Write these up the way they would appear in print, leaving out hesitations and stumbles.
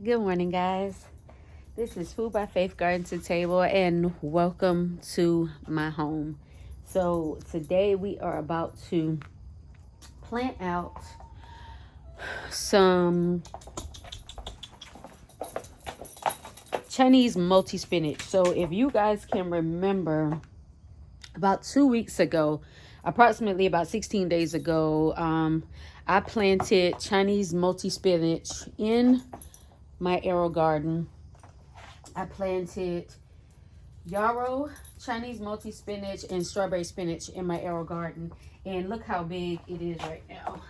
Good morning, guys. This is Food by Faith Garden to Table, and welcome to my home. So today we are about to plant out some Chinese multi-spinach. So if you guys can remember, about 2 weeks ago, approximately about 16 days ago, I planted Chinese multi-spinach in my arrow garden. I planted yarrow, Chinese multi-spinach, and strawberry spinach in my arrow garden. And look how big it is right now.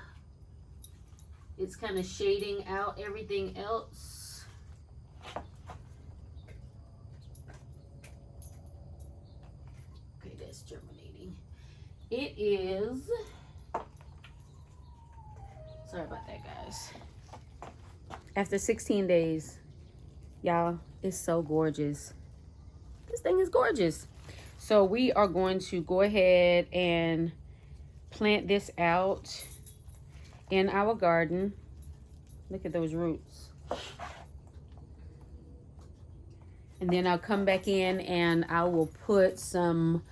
It's kind of shading out everything else. Okay, that's germinating. It is, sorry about that, guys. After 16 days, y'all, it's so gorgeous. This thing is gorgeous. So we are going to go ahead and plant this out in our garden. Look at those roots. And then I'll come back in and I will put some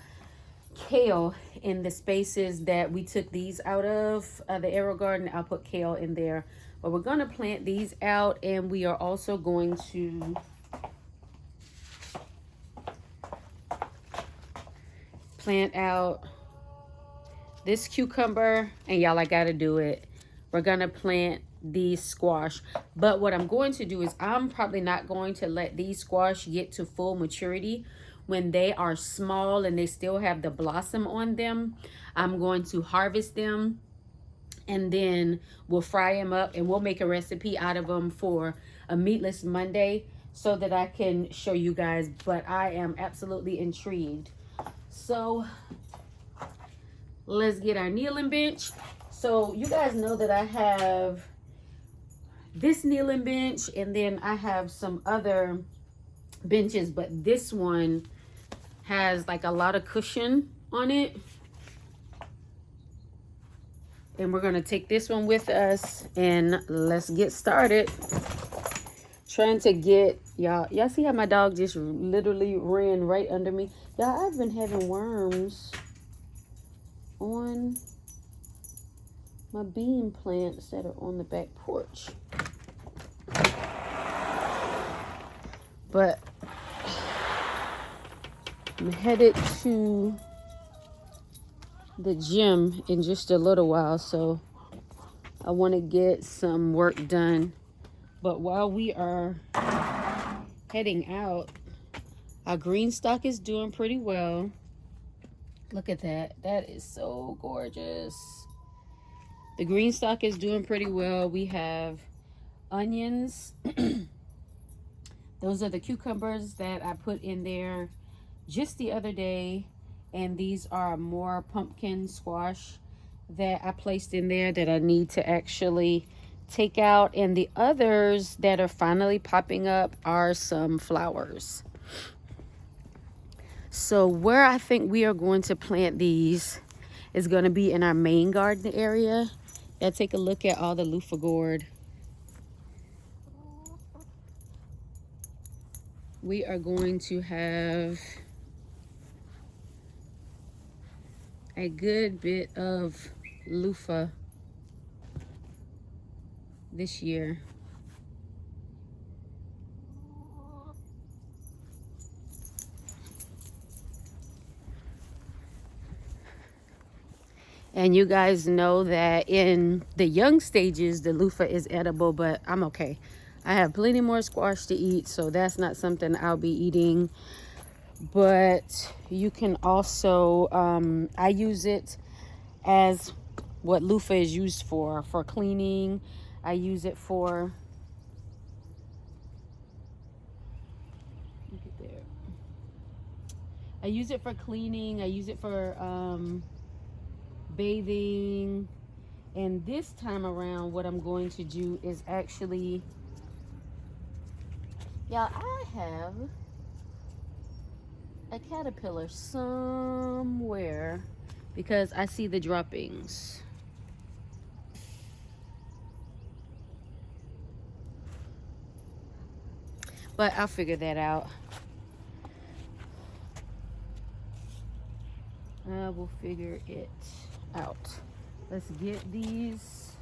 kale in the spaces that we took these out of the arrow garden. I'll put kale in there. But we're going to plant these out, and we are also going to plant out this cucumber. And y'all, I gotta do it. We're gonna plant these squash, but what I'm going to do is I'm probably not going to let these squash get to full maturity. When they are small and they still have the blossom on them, I'm going to harvest them, and then we'll fry them up, and we'll make a recipe out of them for a meatless Monday so that I can show you guys. But I am absolutely intrigued. So let's get our kneeling bench. So you guys know that I have this kneeling bench, and then I have some other benches, but this one has like a lot of cushion on it. And we're gonna take this one with us, and let's get started. Trying to get, y'all see how my dog just literally ran right under me? Y'all, I've been having worms on my bean plants that are on the back porch. But I'm headed to the gym in just a little while, so I want to get some work done. But while we are heading out, our green stock is doing pretty well. Look at that. That is so gorgeous. The green stock is doing pretty well. We have onions. Those are the cucumbers that I put in there just the other day. And these are more pumpkin squash that I placed in there that I need to actually take out. And the others that are finally popping up are some flowers. So where I think we are going to plant these is going to be in our main garden area. Let's take a look at all the loofah gourd. We are going to have a good bit of loofah this year. And you guys know that in the young stages, the loofah is edible, but I'm okay. I have plenty more squash to eat, so that's not something I'll be eating. But you can also, I use it as what loofah is used for cleaning. I use it for, look at there. I use it for cleaning. I use it for bathing. And this time around, what I'm going to do is actually, y'all, I have a caterpillar somewhere because I see the droppings. but I'll figure that out. I will figure it out. Let's get these.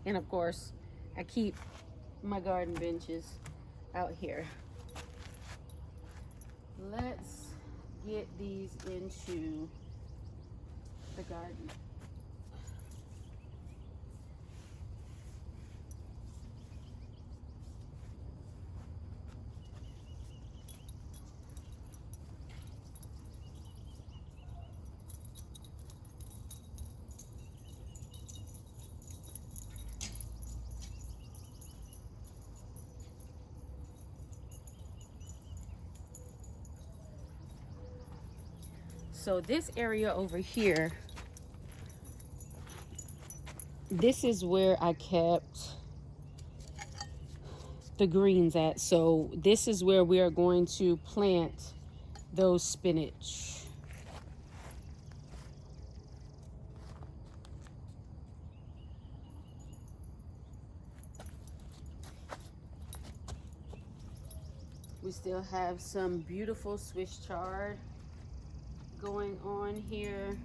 And of course, I keep my garden benches out here. Let's get these into the garden. So this area over here, this is where I kept the greens at. So this is where we are going to plant those spinach. We still have some beautiful Swiss chard going on here.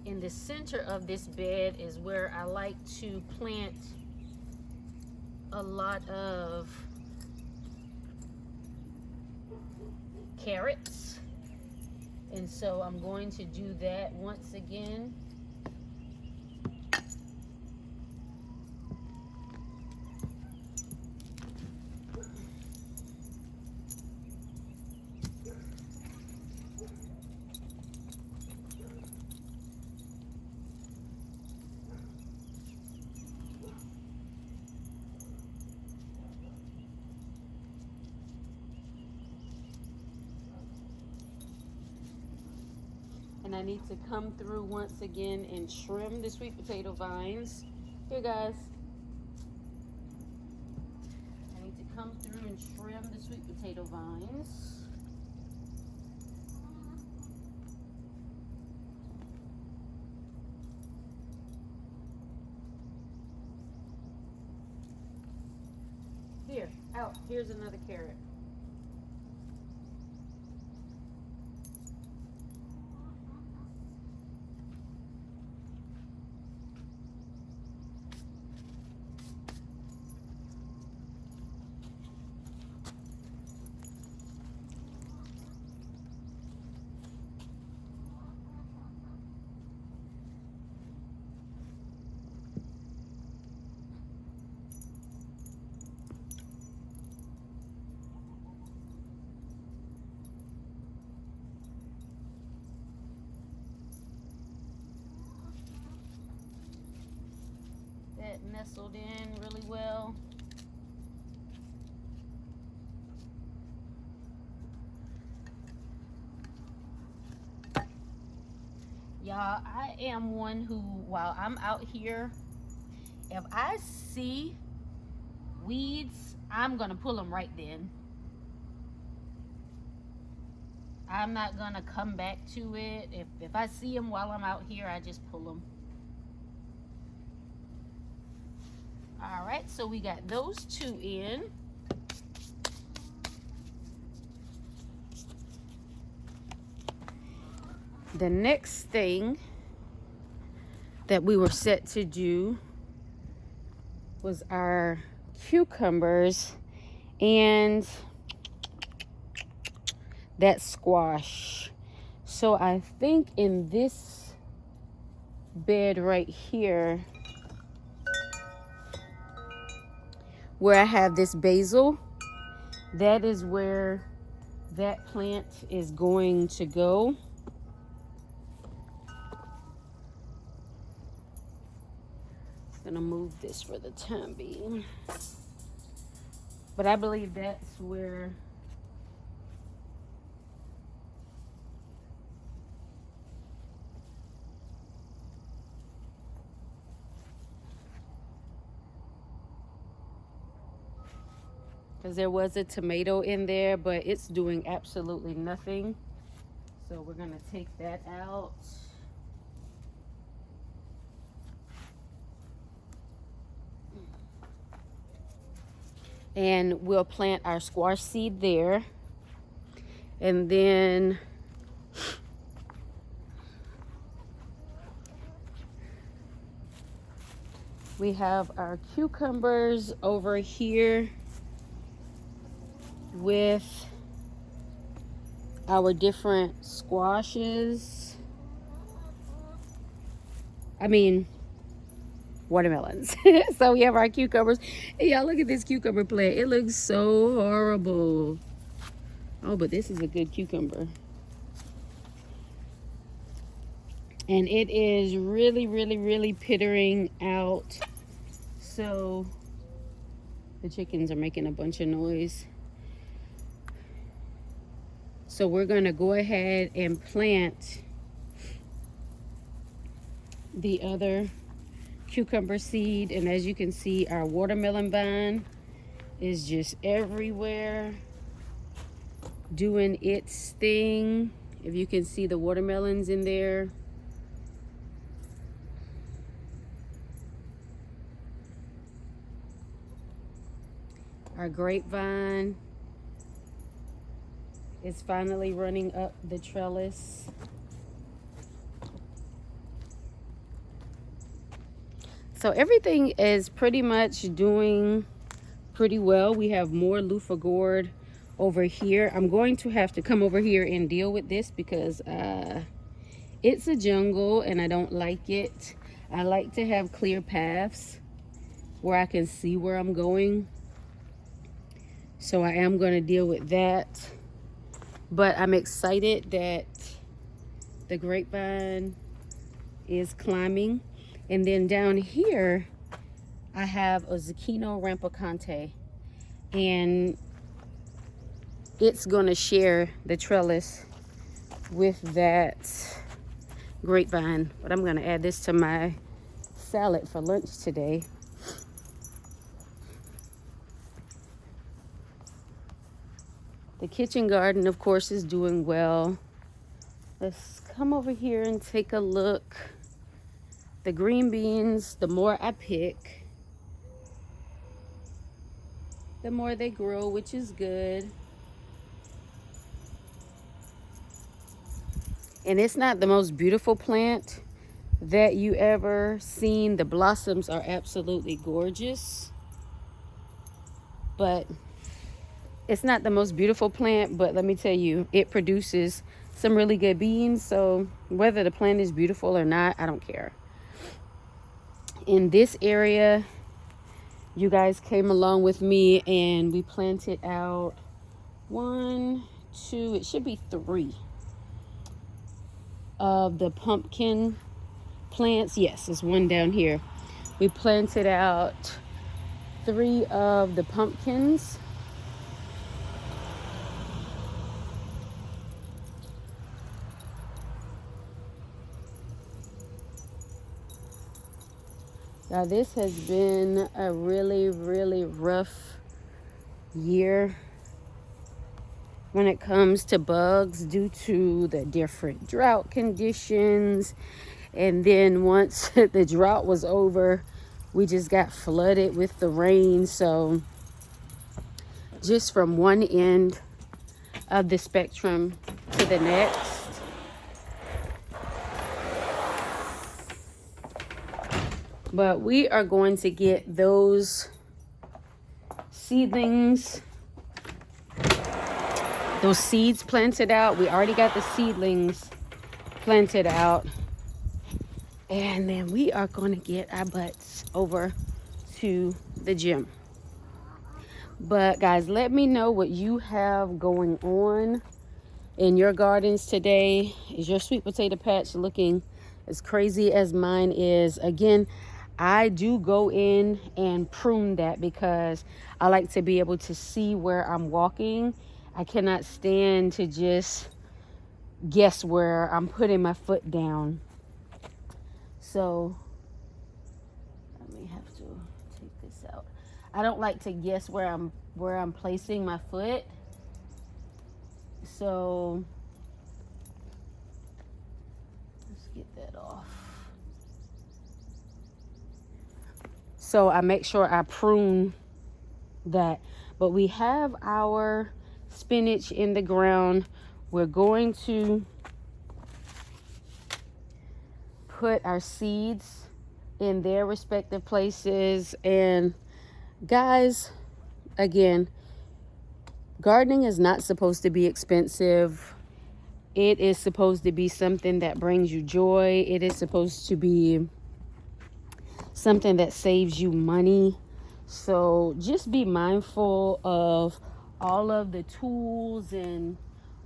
In the center of this bed is where I like to plant a lot of carrots. And so I'm going to do that once again. And I need to come through once again and trim the sweet potato vines. Here, guys. I need to come through and trim the sweet potato vines. Here, out. Here's another carrot. That nestled in really well. Y'all, I am one who, while I'm out here, if I see weeds, I'm gonna pull them right then. I'm not gonna come back to it. If I see them while I'm out here, I just pull them. All right, so we got those two in. The next thing that we were set to do was our cucumbers and that squash. So I think in this bed right here, where I have this basil, that is where that plant is going to go. I'm gonna move this for the time being, but I believe that's where because there was a tomato in there, but it's doing absolutely nothing. So we're gonna take that out. And we'll plant our squash seed there. And then we have our cucumbers over here with our different squashes. I mean, watermelons. So we have our cucumbers. Hey, y'all, look at this cucumber plant. It looks so horrible. Oh, but this is a good cucumber. And it is really, really, really pittering out. So the chickens are making a bunch of noise. So we're going to go ahead and plant the other cucumber seed. And as you can see, our watermelon vine is just everywhere doing its thing. If you can see the watermelons in there. Our grapevine is finally running up the trellis. So everything is pretty much doing pretty well. We have more loofah gourd over here. I'm going to have to come over here and deal with this because it's a jungle and I don't like it. I like to have clear paths where I can see where I'm going. So I am going to deal with that. But I'm excited that the grapevine is climbing. And then down here, I have a zucchino rampicante. And it's going to share the trellis with that grapevine. But I'm going to add this to my salad for lunch today. The kitchen garden, of course, is doing well. Let's come over here and take a look. The green beans, the more I pick, the more they grow, which is good. And it's not the most beautiful plant that you ever seen. The blossoms are absolutely gorgeous. But it's not the most beautiful plant, but let me tell you, it produces some really good beans. So whether the plant is beautiful or not, I don't care. In this area, you guys came along with me and we planted out 1, 2, it should be 3 of the pumpkin plants. Yes, there's one down here. We planted out 3 of the pumpkins. Now this has been a really, really rough year when it comes to bugs due to the different drought conditions. And then once the drought was over, we just got flooded with the rain. So just from one end of the spectrum to the next. But we are going to get those seedlings, those seeds planted out. We already got the seedlings planted out. And then we are going to get our butts over to the gym. But guys, let me know what you have going on in your gardens today. Is your sweet potato patch looking as crazy as mine is? Again, I do go in and prune that because I like to be able to see where I'm walking. I cannot stand to just guess where I'm putting my foot down. So let me have to take this out. I don't like to guess where I'm placing my foot. So let's get that off. So I make sure I prune that. But we have our spinach in the ground. We're going to put our seeds in their respective places. And guys, again, gardening is not supposed to be expensive. It is supposed to be something that brings you joy. It is supposed to be something that saves you money. So just be mindful of all of the tools and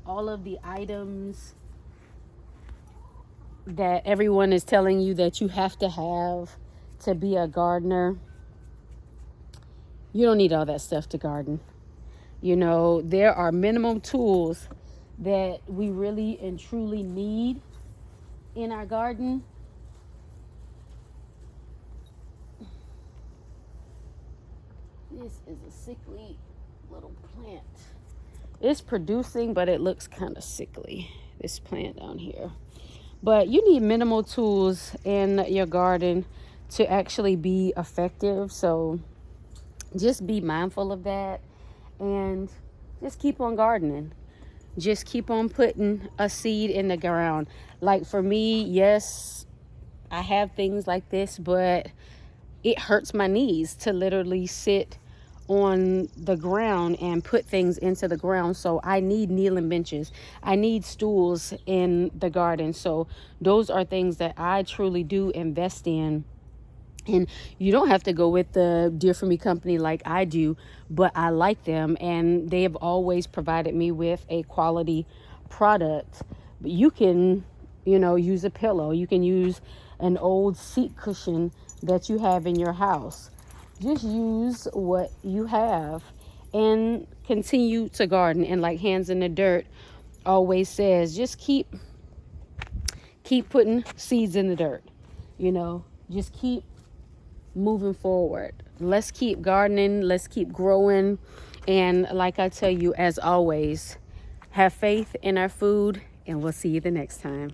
all of the items that everyone is telling you that you have to be a gardener. You don't need all that stuff to garden. You know, there are minimum tools that we really and truly need in our garden. This is a sickly little plant. It's producing, but it looks kind of sickly, this plant down here. But you need minimal tools in your garden to actually be effective. So just be mindful of that and just keep on gardening. Just keep on putting a seed in the ground. Like for me, yes, I have things like this, but it hurts my knees to literally sit on the ground and put things into the ground. So I need kneeling benches. I need stools in the garden. So those are things that I truly do invest in. And you don't have to go with the Deerfamy company like I do, but I like them and they have always provided me with a quality product. But you can, use a pillow. You can use an old seat cushion that you have in your house. Just use what you have and continue to garden. And like Hands in the Dirt always says, just keep putting seeds in the dirt. Just keep moving forward. Let's keep gardening. Let's keep growing. And like I tell you, as always, have faith in our food, and we'll see you the next time.